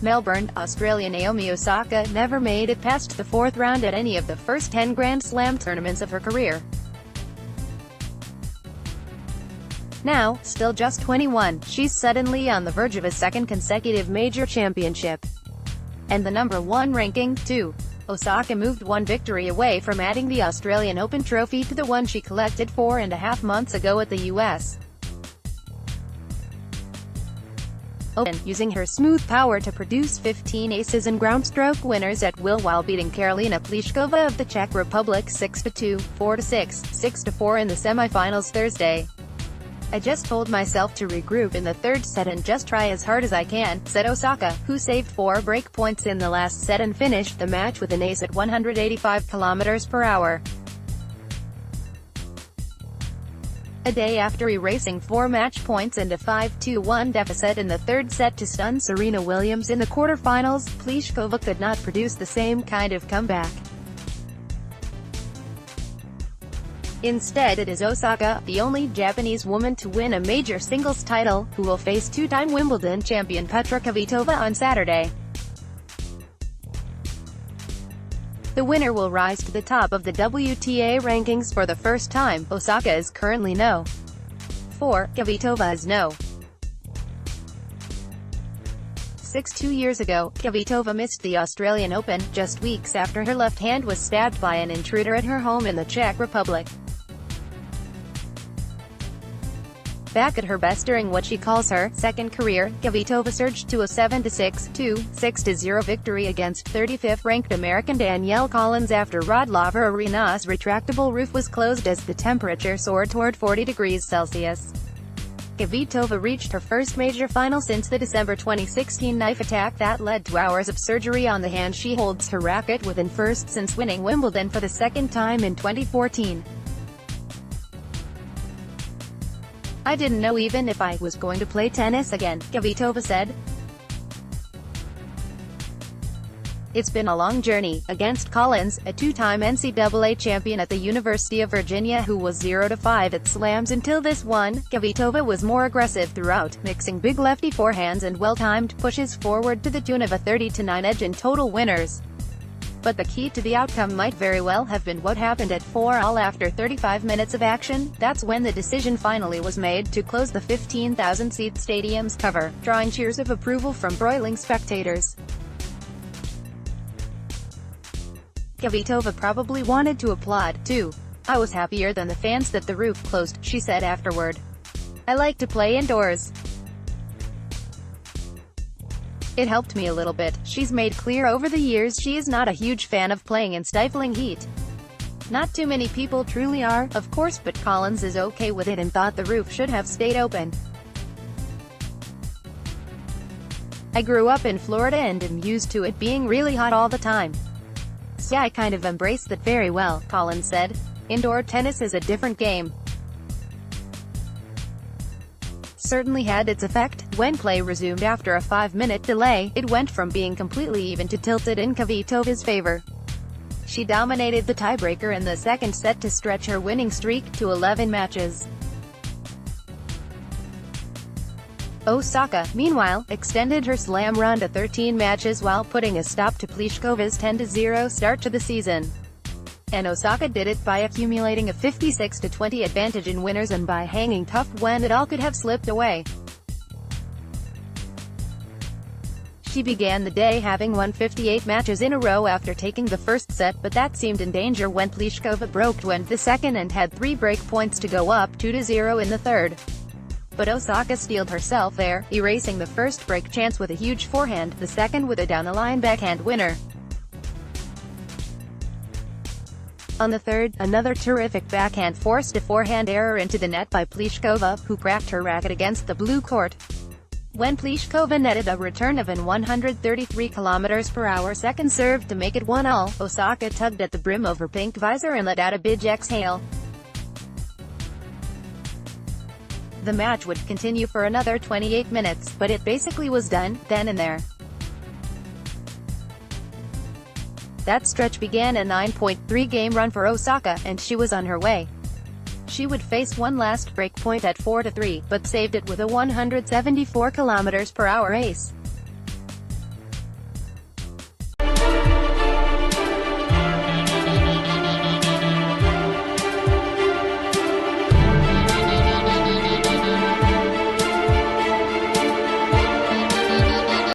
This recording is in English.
Melbourne, Australia. Naomi Osaka never made it past the fourth round at any of the first 10 Grand Slam tournaments of her career. Now, still just 21, she's suddenly on the verge of a second consecutive major championship. And the #1 ranking, too. Osaka moved one victory away from adding the Australian Open trophy to the one she collected 4.5 months ago at the US Open, using her smooth power to produce 15 aces and groundstroke winners at will while beating Karolina Pliskova of the Czech Republic 6-2, 4-6, 6-4 in the semi-finals Thursday. "I just told myself to regroup in the third set and just try as hard as I can," said Osaka, who saved 4 break points in the last set and finished the match with an ace at 185 km/h. A day after erasing 4 match points and a 5-1 deficit in the third set to stun Serena Williams in the quarterfinals, Pliskova could not produce the same kind of comeback. Instead, it is Osaka, the only Japanese woman to win a major singles title, who will face two-time Wimbledon champion Petra Kvitova on Saturday. The winner will rise to the top of the WTA rankings for the first time. Osaka is currently No. 4, Kvitova is No. 6. 2 years ago, Kvitova missed the Australian Open, just weeks after her left hand was stabbed by an intruder at her home in the Czech Republic. Back at her best during what she calls her second career, Kvitova surged to a 7-6, 2, 6-0 victory against 35th-ranked American Danielle Collins after Rod Laver Arena's retractable roof was closed as the temperature soared toward 40 degrees Celsius. Kvitova reached her first major final since the December 2016 knife attack that led to hours of surgery on the hand she holds her racket with, and first since winning Wimbledon for the second time in 2014. "I didn't know even if I was going to play tennis again," Kvitova said. "It's been a long journey." Against Collins, a two-time NCAA champion at the University of Virginia who was 0-5 at slams until this one, Kvitova was more aggressive throughout, mixing big lefty forehands and well-timed pushes forward to the tune of a 30-9 edge in total winners. But the key to the outcome might very well have been what happened at 4-all after 35 minutes of action. That's when the decision finally was made to close the 15,000-seat stadium's cover, drawing cheers of approval from broiling spectators. Kvitova probably wanted to applaud, too. "I was happier than the fans that the roof closed," she said afterward. "I like to play indoors. It helped me a little bit." She's made clear over the years she is not a huge fan of playing in stifling heat. Not too many people truly are, of course, but Collins is okay with it and thought the roof should have stayed open. "I grew up in Florida and am used to it being really hot all the time. So I kind of embraced that very well," Collins said. "Indoor tennis is a different game. Certainly had its effect. When play resumed after a 5-minute delay, it went from being completely even to tilted in Kvitova's favor. She dominated the tiebreaker in the second set to stretch her winning streak to 11 matches. Osaka, meanwhile, extended her slam run to 13 matches while putting a stop to Pliskova's 10-0 start to the season. And Osaka did it by accumulating a 56-20 advantage in winners and by hanging tough when it all could have slipped away. She began the day having won 58 matches in a row after taking the first set, but that seemed in danger when Pliskova broke the second and had 3 break points to go up 2-0 in the third. But Osaka steeled herself there, erasing the first break chance with a huge forehand, the second with a down-the-line backhand winner. On the third, another terrific backhand forced a forehand error into the net by Pliskova, who cracked her racket against the blue court. When Pliskova netted a return of an 133 km/h second serve to make it 1-all, Osaka tugged at the brim of her pink visor and let out a big exhale. The match would continue for another 28 minutes, but it basically was done, then and there. That stretch began a 9.3-game run for Osaka, and she was on her way. She would face one last break point at 4-3, but saved it with a 174 km/h ace.